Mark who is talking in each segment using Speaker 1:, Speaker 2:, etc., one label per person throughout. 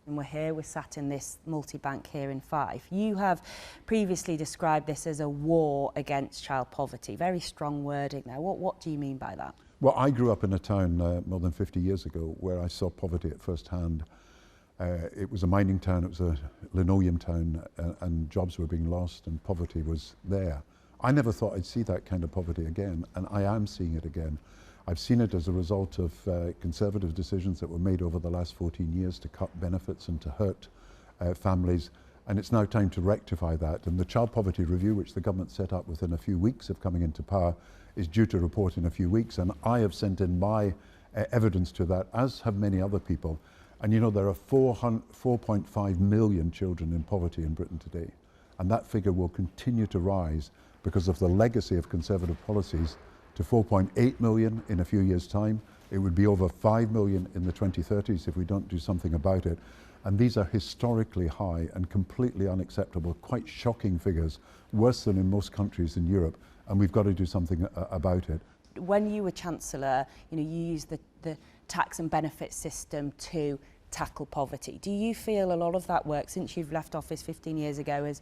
Speaker 1: And we're sat in this multi-bank here in Fife. You have previously described this as a war against child poverty. Very strong wording there. What do you mean by that?
Speaker 2: Well, I grew up in a town more than 50 years ago where I saw poverty at first hand. It was a mining town, it was a linoleum town, and jobs were being lost and poverty was there. I never thought I'd see that kind of poverty again, and I am seeing it again. I've seen it as a result of Conservative decisions that were made over the last 14 years to cut benefits and to hurt families, and it's now time to rectify that. And the Child Poverty Review, which the government set up within a few weeks of coming into power, is due to report in a few weeks, and I have sent in my evidence to that, as have many other people. And you know, there are 4.5 million children in poverty in Britain today, and that figure will continue to rise because of the legacy of Conservative policies to 4.8 million in a few years' time. It would be over 5 million in the 2030s if we don't do something about it. And these are historically high and completely unacceptable, quite shocking figures, worse than in most countries in Europe, and we've got to do something about it.
Speaker 1: When you were Chancellor, you used the tax and benefit system to tackle poverty. Do you feel a lot of that work since you've left office 15 years ago has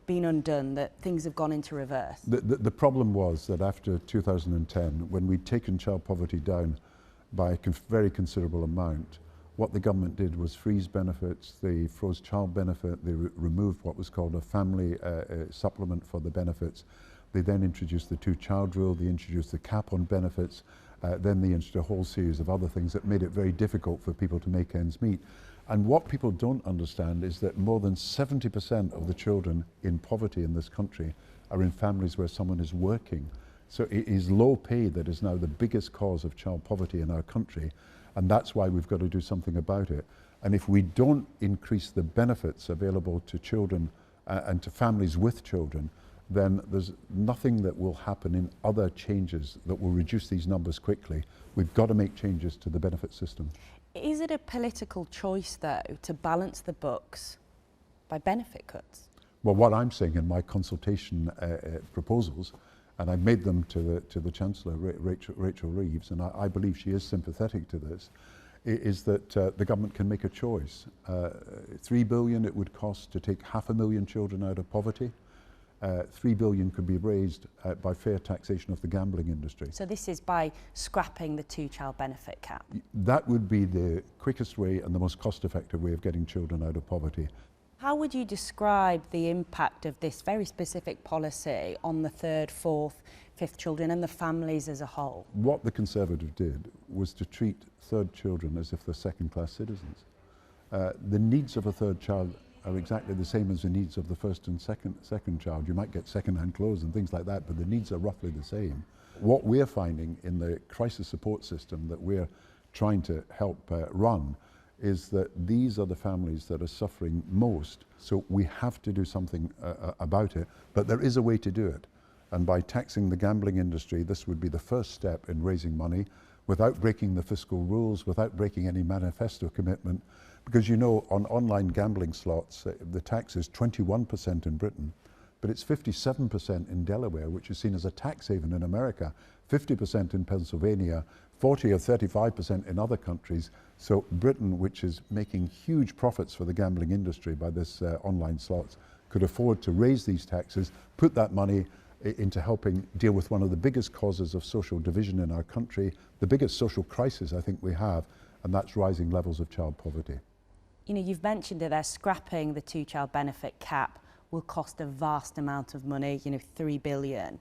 Speaker 1: been undone, that things have gone into reverse?
Speaker 2: The problem was that after 2010, when we'd taken child poverty down by a very considerable amount, what the government did was freeze benefits. They froze child benefit. They removed what was called a family supplement for the benefits. They then introduced the two-child rule. They introduced the cap on benefits. Then they introduced a whole series of other things that made it very difficult for people to make ends meet. And what people don't understand is that more than 70% of the children in poverty in this country are in families where someone is working. So it is low pay that is now the biggest cause of child poverty in our country, and that's why we've got to do something about it. And if we don't increase the benefits available to children and to families with children, then there's nothing that will happen in other changes that will reduce these numbers quickly. We've got to make changes to the benefit system.
Speaker 1: Is it a political choice, though, to balance the books by benefit cuts?
Speaker 2: Well, what I'm saying in my consultation proposals, and I've made them to the Chancellor, Rachel Reeves, and I believe she is sympathetic to this, is that the government can make a choice. 3 billion it would cost to take 500,000 children out of poverty. 3 billion could be raised by fair taxation of the gambling industry.
Speaker 1: So this is by scrapping the two-child benefit cap?
Speaker 2: That would be the quickest way and the most cost-effective way of getting children out of poverty.
Speaker 1: How would you describe the impact of this very specific policy on the third, fourth, fifth children and the families as a whole?
Speaker 2: What the Conservative did was to treat third children as if they're second-class citizens. The needs of a third child are exactly the same as the needs of the first and second child. You might get second-hand clothes and things like that, but the needs are roughly the same. What we're finding in the crisis support system that we're trying to help run is that these are the families that are suffering most. So we have to do something about it, but there is a way to do it. And by taxing the gambling industry, this would be the first step in raising money without breaking the fiscal rules, without breaking any manifesto commitment. Because you know, on online gambling slots, the tax is 21% in Britain, but it's 57% in Delaware, which is seen as a tax haven in America, 50% in Pennsylvania, 40 or 35% in other countries. So Britain, which is making huge profits for the gambling industry by this online slots, could afford to raise these taxes, put that money into helping deal with one of the biggest causes of social division in our country, the biggest social crisis I think we have, and that's rising levels of child poverty.
Speaker 1: You know, you've mentioned it there, scrapping the two-child benefit cap will cost a vast amount of money, 3 billion.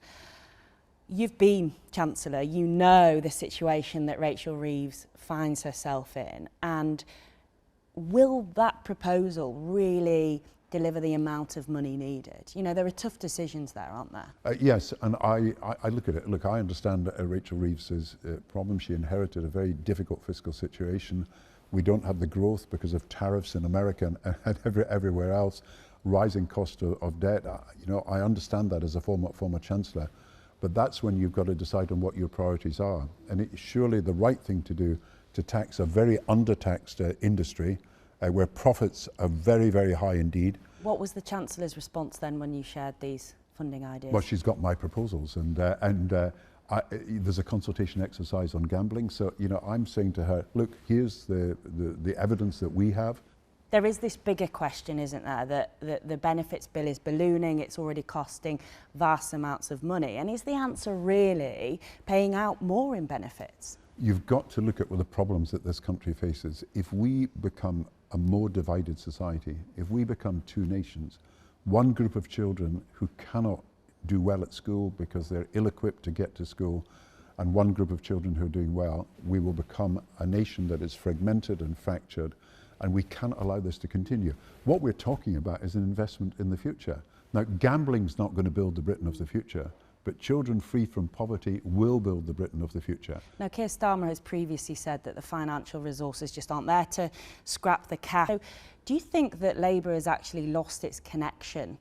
Speaker 1: You've been Chancellor, you know the situation that Rachel Reeves finds herself in, and will that proposal really deliver the amount of money needed? There are tough decisions there, aren't there?
Speaker 2: Yes, and I look at it. Look, I understand Rachel Reeves's problem. She inherited a very difficult fiscal situation. We don't have the growth because of tariffs in America and everywhere else, rising cost of debt. I understand that as a former Chancellor, but that's when you've got to decide on what your priorities are. And it's surely the right thing to do to tax a very under-taxed industry where profits are very, very high indeed.
Speaker 1: What was the Chancellor's response then when you shared these funding ideas?
Speaker 2: Well, she's got my proposals, and there's a consultation exercise on gambling. So, I'm saying to her, look, here's the evidence that we have.
Speaker 1: There is this bigger question, isn't there, that the benefits bill is ballooning, it's already costing vast amounts of money. And is the answer really paying out more in benefits?
Speaker 2: You've got to look at the problems that this country faces. If we become a more divided society, if we become two nations, one group of children who cannot do well at school because they're ill-equipped to get to school, and one group of children who are doing well, we will become a nation that is fragmented and fractured, and we cannot allow this to continue. What we're talking about is an investment in the future. Now, gambling's not going to build the Britain of the future, but children free from poverty will build the Britain of the future.
Speaker 1: Now, Keir Starmer has previously said that the financial resources just aren't there to scrap the cap. So, do you think that Labour has actually lost its connection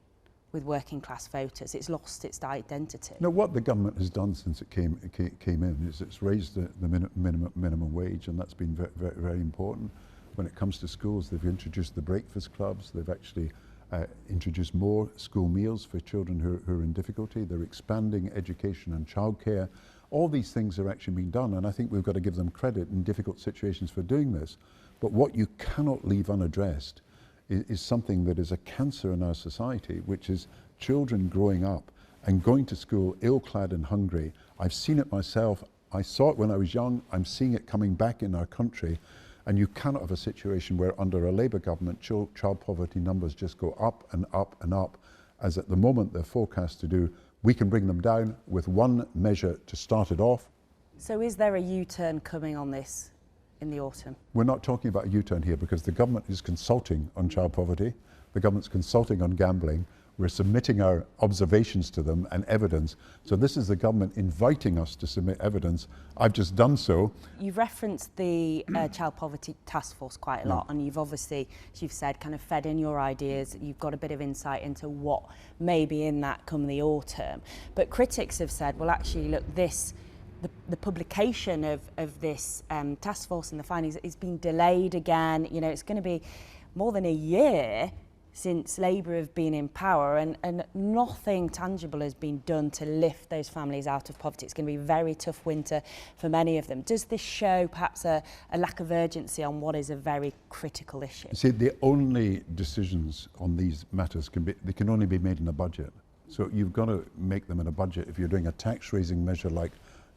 Speaker 1: with working class voters? It's lost its identity?
Speaker 2: Now, what the government has done since it came in is it's raised the minimum wage, and that's been very important. When it comes to schools, they've introduced the breakfast clubs. They've actually introduced more school meals for children who are in difficulty. They're expanding education and childcare. All these things are actually being done, and I think we've got to give them credit in difficult situations for doing this. But what you cannot leave unaddressed is something that is a cancer in our society, which is children growing up and going to school ill-clad and hungry. I've seen it myself. I saw it when I was young. I'm seeing it coming back in our country. And you cannot have a situation where under a Labour government, child poverty numbers just go up and up and up, as at the moment they're forecast to do. We can bring them down with one measure to start it off.
Speaker 1: So is there a U-turn coming on this in the autumn?
Speaker 2: We're not talking about a U-turn here because the government is consulting on child poverty. The government's consulting on gambling. We're submitting our observations to them and evidence. So this is the government inviting us to submit evidence. I've just done so.
Speaker 1: You've referenced the Child Poverty Task Force quite a lot, and you've obviously, as you've said, kind of fed in your ideas. You've got a bit of insight into what may be in that come the autumn. But critics have said, well, actually, look, the publication of this task force and the findings is being delayed again. You know, it's going to be more than a year since Labour have been in power, and nothing tangible has been done to lift those families out of poverty. It's going to be a very tough winter for many of them. Does this show perhaps a lack of urgency on what is a very critical issue?
Speaker 2: See, the only decisions on these matters can only be made in a budget. So you've got to make them in a budget. If you're doing a tax-raising measure like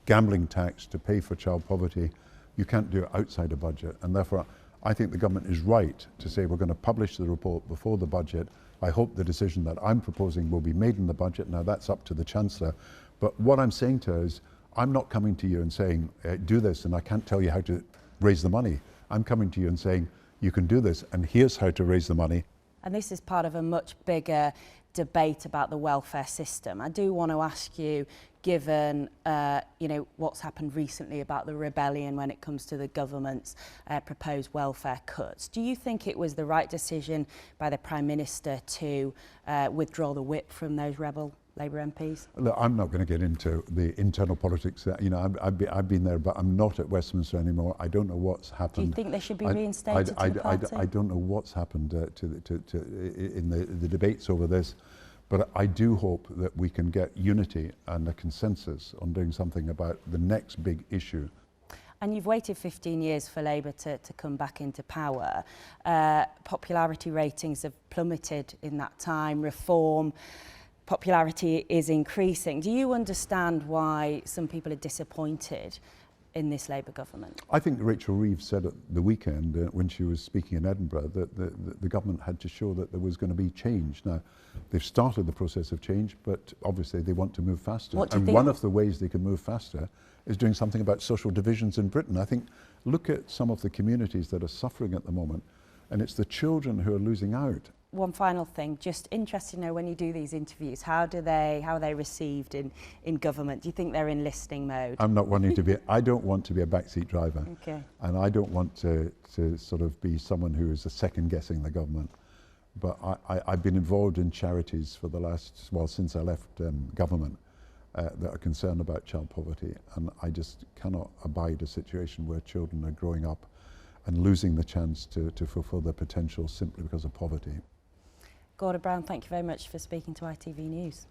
Speaker 2: gambling tax to pay for child poverty, you can't do it outside a budget, and therefore I think the government is right to say we're going to publish the report before the budget. I hope the decision that I'm proposing will be made in the budget. Now that's up to the Chancellor. But what I'm saying to her is, I'm not coming to you and saying, do this, and I can't tell you how to raise the money. I'm coming to you and saying, you can do this, and here's how to raise the money.
Speaker 1: And this is part of a much bigger debate about the welfare system. I do want to ask you, given what's happened recently about the rebellion when it comes to the government's proposed welfare cuts, do you think it was the right decision by the Prime Minister to withdraw the whip from those rebel Labour MPs? Look,
Speaker 2: I'm not going to get into the internal politics. I've been there, but I'm not at Westminster anymore. I don't know what's happened.
Speaker 1: Do you think they should be reinstated to the party?
Speaker 2: I don't know what's happened in the debates over this. But I do hope that we can get unity and a consensus on doing something about the next big issue.
Speaker 1: And you've waited 15 years for Labour to come back into power. Popularity ratings have plummeted in that time. Reform popularity is increasing. Do you understand why some people are disappointed in this Labour government?
Speaker 2: I think Rachel Reeves said at the weekend when she was speaking in Edinburgh that the government had to show that there was going to be change. Now, they've started the process of change, but obviously they want to move faster. And one of the ways they can move faster is doing something about social divisions in Britain. I think, look at some of the communities that are suffering at the moment, and it's the children who are losing out.
Speaker 1: One final thing, just interested to know, when you do these interviews, how are they received in government? Do you think they're in listening mode?
Speaker 2: I'm not wanting to be, I don't want to be a backseat driver.
Speaker 1: Okay.
Speaker 2: And I don't want to sort of be someone who is second guessing the government. But I've been involved in charities for the since I left government that are concerned about child poverty. And I just cannot abide a situation where children are growing up and losing the chance to fulfill their potential simply because of poverty.
Speaker 1: Gordon Brown, thank you very much for speaking to ITV News.